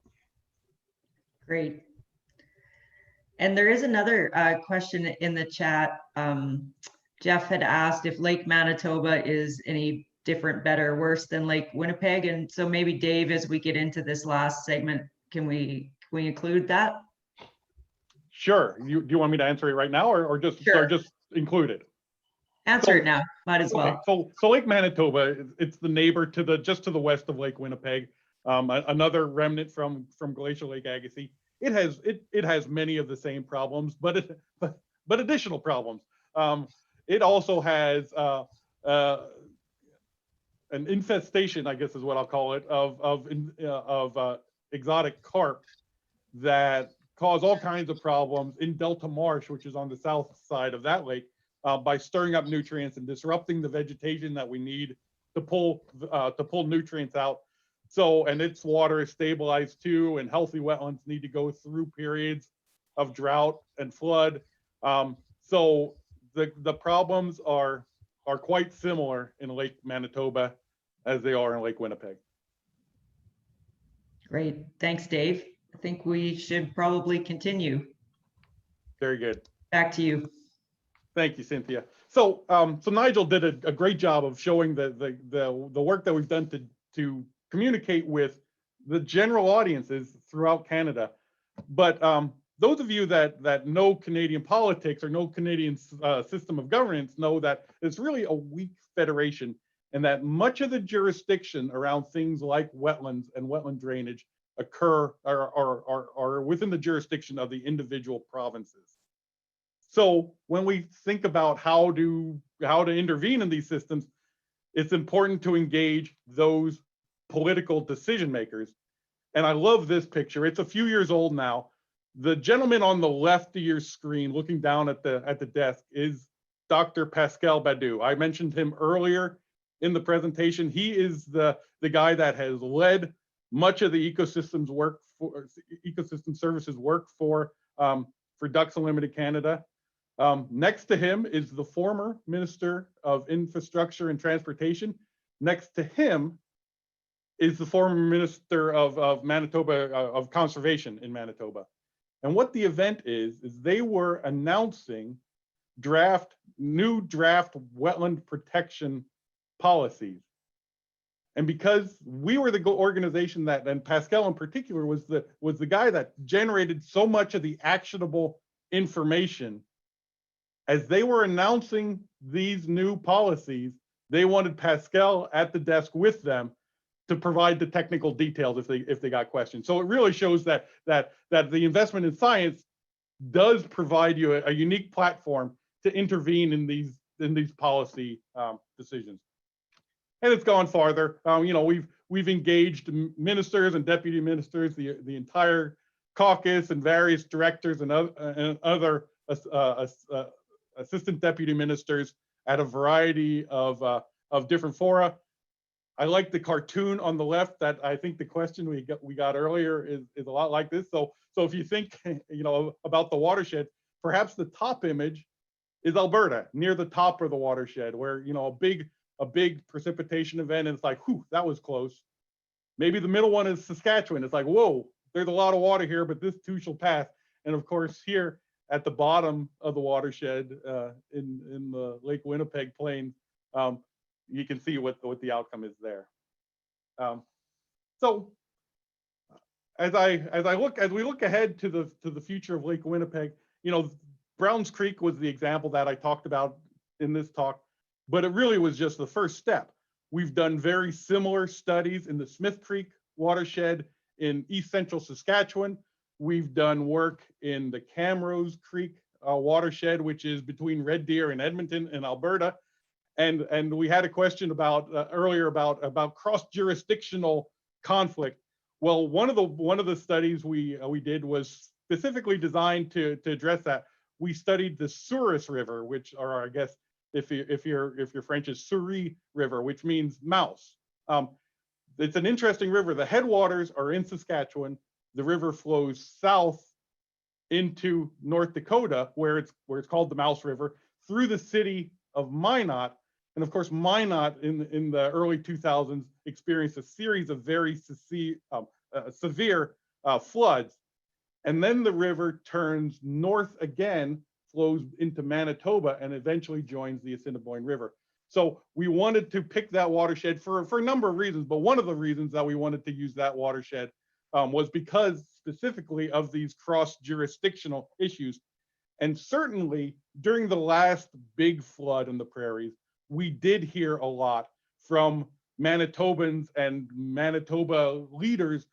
Great. And there is another question in the chat. Jeff had asked if Lake Manitoba is any different, better, worse than Lake Winnipeg. And so maybe Dave, as we get into this last segment, can we include that? Sure. Do you want me to answer it right now, or just Sure. or just include it? Answer it now. Might as well. Okay. So Lake Manitoba, it's the neighbor just to the west of Lake Winnipeg, another remnant from Glacial Lake Agassiz. It has many of the same problems, but additional problems. It also has an infestation, I guess is what I'll call it, of exotic carp that cause all kinds of problems in Delta Marsh, which is on the south side of that lake, by stirring up nutrients and disrupting the vegetation that we need to pull nutrients out. So, and its water is stabilized too, and healthy wetlands need to go through periods of drought and flood. So the problems are quite similar in Lake Manitoba as they are in Lake Winnipeg. Great. Thanks, Dave. I think we should probably continue. Very good. Back to you. Thank you, Cynthia. So Nigel did a great job of showing the work that we've done to communicate with the general audiences throughout Canada. But those of you that know Canadian politics or know Canadian system of governance know that it's really a weak federation, and that much of the jurisdiction around things like wetlands and wetland drainage are within the jurisdiction of the individual provinces. So when we think about how to intervene in these systems, it's important to engage those political decision makers. And I love this picture. It's a few years old now. The gentleman on the left of your screen looking down at the desk is Dr. Pascal Badu. I mentioned him earlier in the presentation. He is the guy that has led much of the ecosystem services work for Ducks Unlimited Canada. Next to him is the former Minister of Infrastructure and Transportation. Next to him is the former Minister of Manitoba, of Conservation in Manitoba. And what the event is they were announcing new draft wetland protection policies. And because we were the organization that, and Pascal in particular was the guy that generated so much of the actionable information, as they were announcing these new policies, they wanted Pascal at the desk with them to provide the technical details if they got questions. So it really shows that the investment in science does provide you a unique platform to intervene in policy decisions. And it's gone farther. You know, we've engaged ministers and deputy ministers, the entire caucus, and various directors and other assistant deputy ministers at a variety of different fora. I like the cartoon on the left. That I think the question we got earlier is a lot like this. So if you think, you know, about the watershed, perhaps the top image is Alberta, near the top of the watershed, where, you know, a big precipitation event, and it's like, whew, that was close. Maybe the middle one is Saskatchewan. It's like, whoa, there's a lot of water here, but this too shall pass. And of course, here at the bottom of the watershed, in the Lake Winnipeg plains, you can see what the outcome is there. So as we look ahead to the future of Lake Winnipeg, you know, Browns Creek was the example that I talked about in this talk, but it really was just the first step. We've done very similar studies in the Smith Creek watershed in East Central Saskatchewan. We've done work in the Camrose Creek watershed, which is between Red Deer and Edmonton in Alberta. And we had a question about earlier about cross-jurisdictional conflict. Well, one of the studies we did was specifically designed to address that. We studied the Souris River, which, or I guess if you're French, is Souris River, which means mouse. It's an interesting river. The headwaters are in Saskatchewan. The river flows south into North Dakota, where it's called the Mouse River, through the city of Minot. And of course, Minot in the early 2000s experienced a series of very severe floods. And then the river turns north again, flows into Manitoba, and eventually joins the Assiniboine River. So we wanted to pick that watershed for a number of reasons, but one of the reasons that we wanted to use that watershed was because specifically of these cross-jurisdictional issues. And certainly during the last big flood in the prairies, we did hear a lot from Manitobans and Manitoba leaders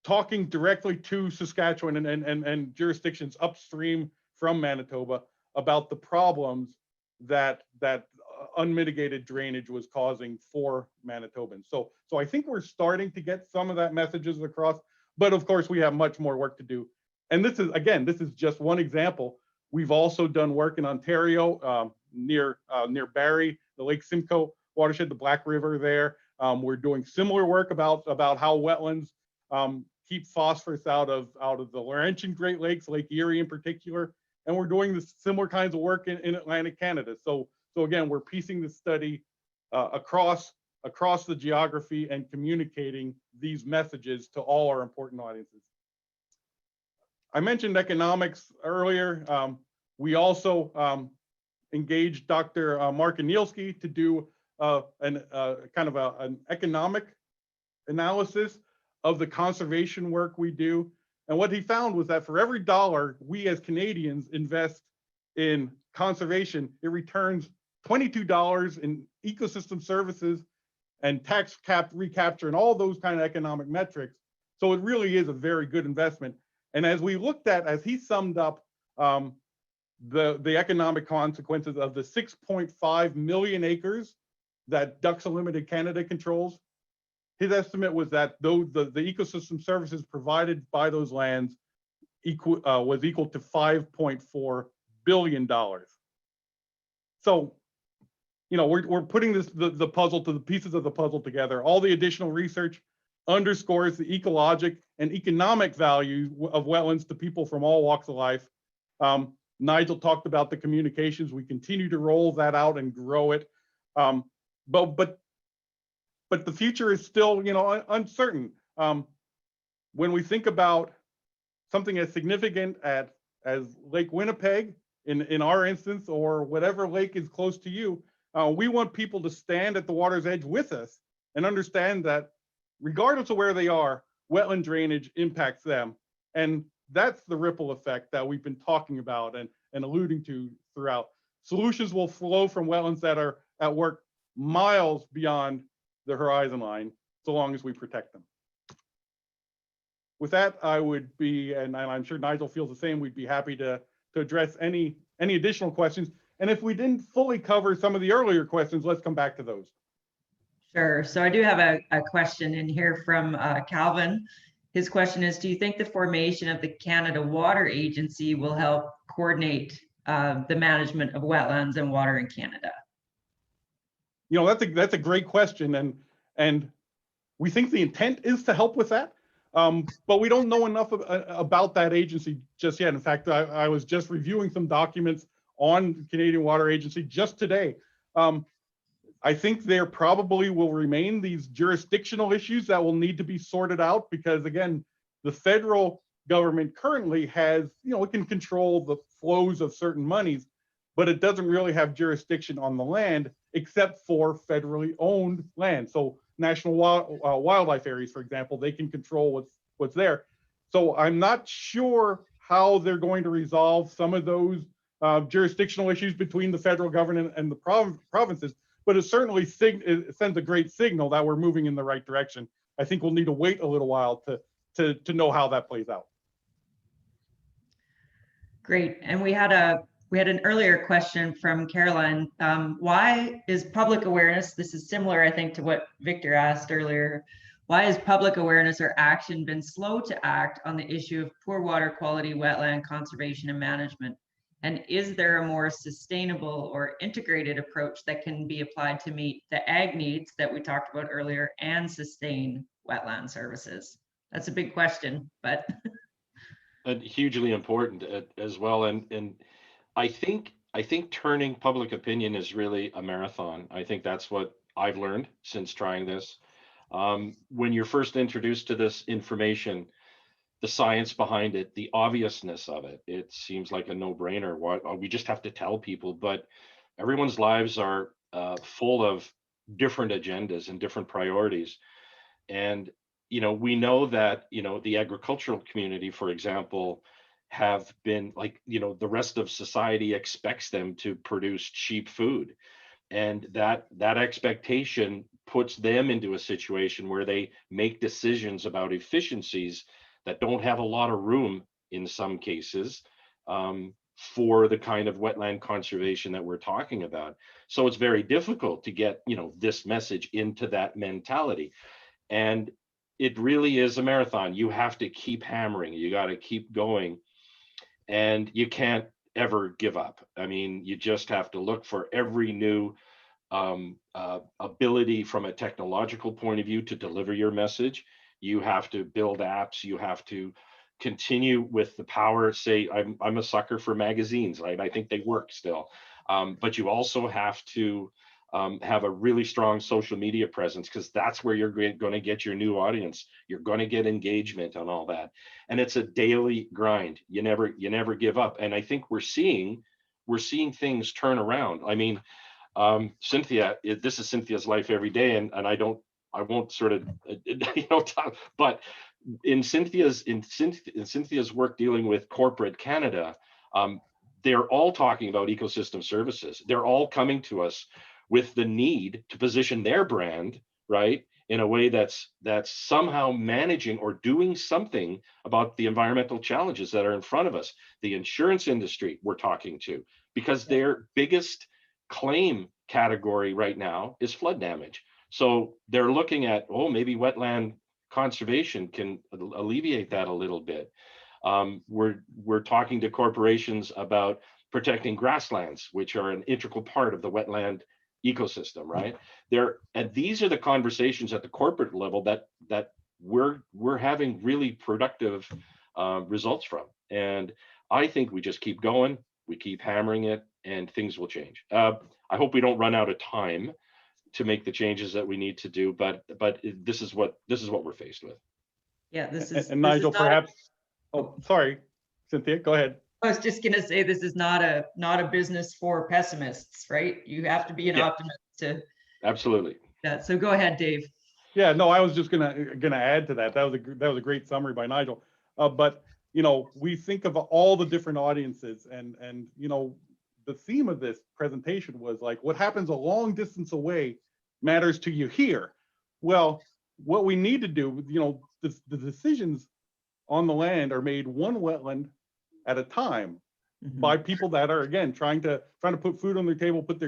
talking directly to Saskatchewan and jurisdictions upstream from Manitoba about the problems that unmitigated drainage was causing for Manitobans. So I think we're starting to get some of that messages across, but of course we have much more work to do. And this is just one example. We've also done work in Ontario near Barrie, the Lake Simcoe watershed, the Black River there. We're doing similar work about how wetlands keep phosphorus out of the Laurentian Great Lakes, Lake Erie in particular. And we're doing this similar kinds of work in Atlantic Canada. So again, we're piecing the study across the geography and communicating these messages to all our important audiences. I mentioned economics earlier. We also engaged Dr. Mark Anielski to do an economic analysis of the conservation work we do. And what he found was that for every dollar we as Canadians invest in conservation, it returns $22 in ecosystem services and tax recapture and all those kind of economic metrics. So it really is a very good investment. And as we looked at, as he summed up the economic consequences of the 6.5 million acres that Ducks Unlimited Canada controls, his estimate was that though the ecosystem services provided by those lands was equal to $5.4 billion. So, you know, we're putting the pieces of the puzzle together. All the additional research underscores the ecologic and economic value of wetlands to people from all walks of life. Nigel talked about the communications. We continue to roll that out and grow it. But the future is still, you know, uncertain. When we think about something as significant as Lake Winnipeg, in our instance, or whatever lake is close to you, we want people to stand at the water's edge with us and understand that regardless of where they are, wetland drainage impacts them. And that's the ripple effect that we've been talking about and alluding to throughout. Solutions will flow from wetlands that are at work miles beyond the horizon line, so long as we protect them. With that, I would be, and I'm sure Nigel feels the same, we'd be happy to address any additional questions. And if we didn't fully cover some of the earlier questions, let's come back to those. Sure. So I do have a question in here from Calvin. His question is, do you think the formation of the Canada Water Agency will help coordinate the management of wetlands and water in Canada? You know, that's a great question, and we think the intent is to help with that, but we don't know enough about that agency just yet. In fact, I was just reviewing some documents on the Canadian Water Agency just today. I think there probably will remain these jurisdictional issues that will need to be sorted out because, again, the federal government currently has, you know, it can control the flows of certain monies, but it doesn't really have jurisdiction on the land except for federally owned land. So national wildlife areas, for example, they can control what's there. So I'm not sure how they're going to resolve some of those jurisdictional issues between the federal government and the provinces, but it certainly it sends a great signal that we're moving in the right direction. I think we'll need to wait a little while to know how that plays out. Great. And we had an earlier question from Caroline. Why is public awareness, this is similar, I think, to what Victor asked earlier, why has public awareness or action been slow to act on the issue of poor water quality, wetland conservation and management? And is there a more sustainable or integrated approach that can be applied to meet the ag needs that we talked about earlier and sustain wetland services? That's a big question, but. And hugely important as well. And I think turning public opinion is really a marathon. I think that's what I've learned since trying this. When you're first introduced to this information, the science behind it, the obviousness of it, it seems like a no-brainer. We just have to tell people, but everyone's lives are full of different agendas and different priorities. And, you know, we know that, you know, the agricultural community, for example, have been like, you know, the rest of society expects them to produce cheap food. And that expectation puts them into a situation where they make decisions about efficiencies that don't have a lot of room in some cases for the kind of wetland conservation that we're talking about. So it's very difficult to get, you know, this message into that mentality. And it really is a marathon. You have to keep hammering, you got to keep going, and you can't ever give up. I mean, you just have to look for every new ability from a technological point of view to deliver your message. You have to build apps. You have to continue with the power. Say, I'm a sucker for magazines, right? I think they work still. But you also have to have a really strong social media presence, because that's where you're going to get your new audience. You're going to get engagement on all that. And it's a daily grind. You never give up. And I think we're seeing things turn around. I mean, Cynthia, this is Cynthia's life every day, and I won't sort of, you know, talk, but in Cynthia's work dealing with corporate Canada, they're all talking about ecosystem services. They're all coming to us with the need to position their brand, right, in a way that's somehow managing or doing something about the environmental challenges that are in front of us. The insurance industry we're talking to, because their biggest claim category right now is flood damage. So they're looking at, oh, maybe wetland conservation can alleviate that a little bit. We're talking to corporations about protecting grasslands, which are an integral part of the wetland ecosystem, right? And these are the conversations at the corporate level that we're having really productive results from. And I think we just keep going, we keep hammering it, and things will change. I hope we don't run out of time to make the changes that we need to do, but this is what we're faced with. Yeah, this is. And Nigel, perhaps. Oh, sorry, Cynthia, go ahead. I was just going to say, this is not a business for pessimists, right? You have to be an optimist to. Absolutely. Yeah. So go ahead, Dave. Yeah, no, I was just gonna add to that. That was a great summary by Nigel. But you know, we think of all the different audiences, and you know, the theme of this presentation was like, what happens a long distance away matters to you here. Well, what we need to do, you know, the decisions on the land are made one wetland at a time. by people that are, again, trying to put food on their table, put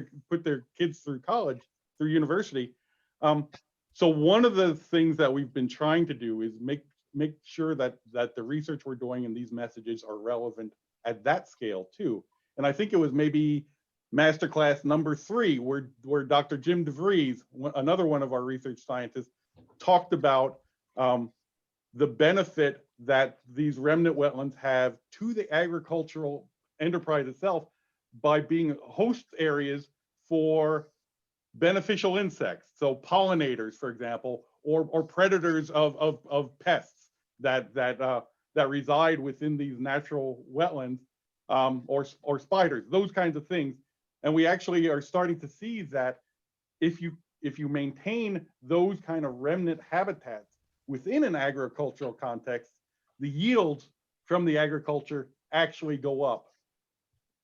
their kids through college, through university. So one of the things that we've been trying to do is make sure that the research we're doing and these messages are relevant at that scale too. And I think it was maybe masterclass number 3 where Dr. Jim DeVries, another one of our research scientists, talked about the benefit that these remnant wetlands have to the agricultural enterprise itself by being host areas for beneficial insects, so pollinators, for example, or predators of pests that reside within these natural wetlands, or spiders, those kinds of things. And we actually are starting to see that if you maintain those kind of remnant habitats within an agricultural context, the yields from the agriculture actually go up.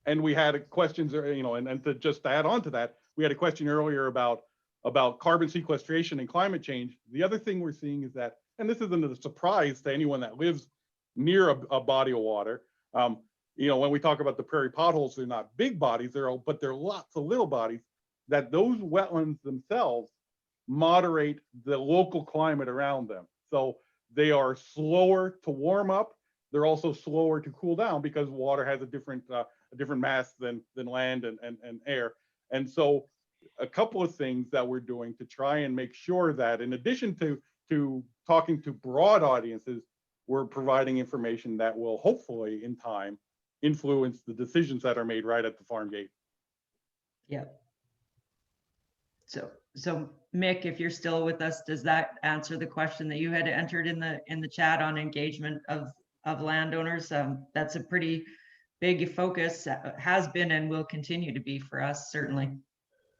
And we had questions, and to just add on to that, we had a question earlier about carbon sequestration and climate change. The other thing we're seeing is that, and this isn't a surprise to anyone that lives near a body of water. When we talk about the prairie potholes, they're not big bodies, but they're lots of little bodies, that those wetlands themselves moderate the local climate around them. So they are slower to warm up. They're also slower to cool down because water has a different mass than land and air. And so a couple of things that we're doing to try and make sure that, in addition to talking to broad audiences, we're providing information that will hopefully in time influence the decisions that are made right at the farm gate. Yeah. So Mick, if you're still with us, does that answer the question that you had entered in the chat on engagement of landowners? That's a pretty big focus, has been and will continue to be for us, certainly.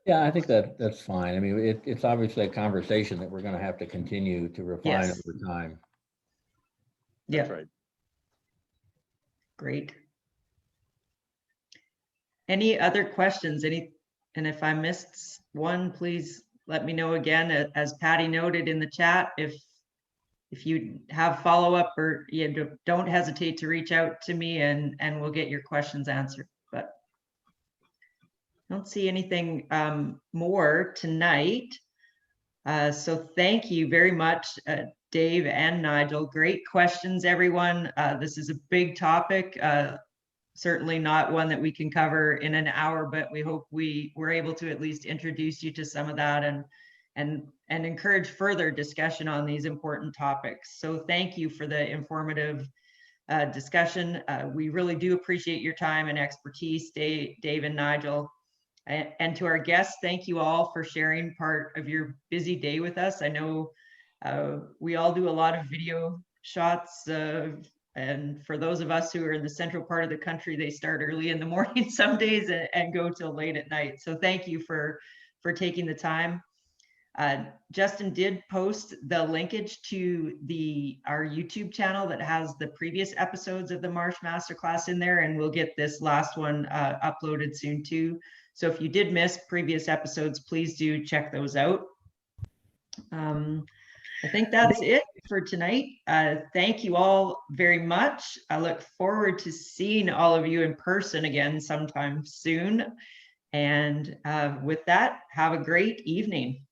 Yeah, I think that's fine. I mean, it's obviously a conversation that we're going to have to continue to refine Yes. over time. Yeah. That's right. Great. Any other questions? And if I missed one, please let me know again. As Patty noted in the chat, if you have follow-up, or you don't hesitate to reach out to me and we'll get your questions answered. But I don't see anything more tonight. So thank you very much, Dave and Nigel. Great questions, everyone. This is a big topic. Certainly not one that we can cover in an hour, but we hope we were able to at least introduce you to some of that and encourage further discussion on these important topics. So thank you for the informative discussion. We really do appreciate your time and expertise, Dave and Nigel. And to our guests, thank you all for sharing part of your busy day with us. I know we all do a lot of video shots, and for those of us who are in the central part of the country, they start early in the morning some days and go till late at night. So thank you for taking the time. Justin did post the linkage to our YouTube channel that has the previous episodes of the Marsh Masterclass in there, and we'll get this last one uploaded soon too. So if you did miss previous episodes, please do check those out. I think that's it for tonight. Thank you all very much. I look forward to seeing all of you in person again sometime soon. And with that, have a great evening.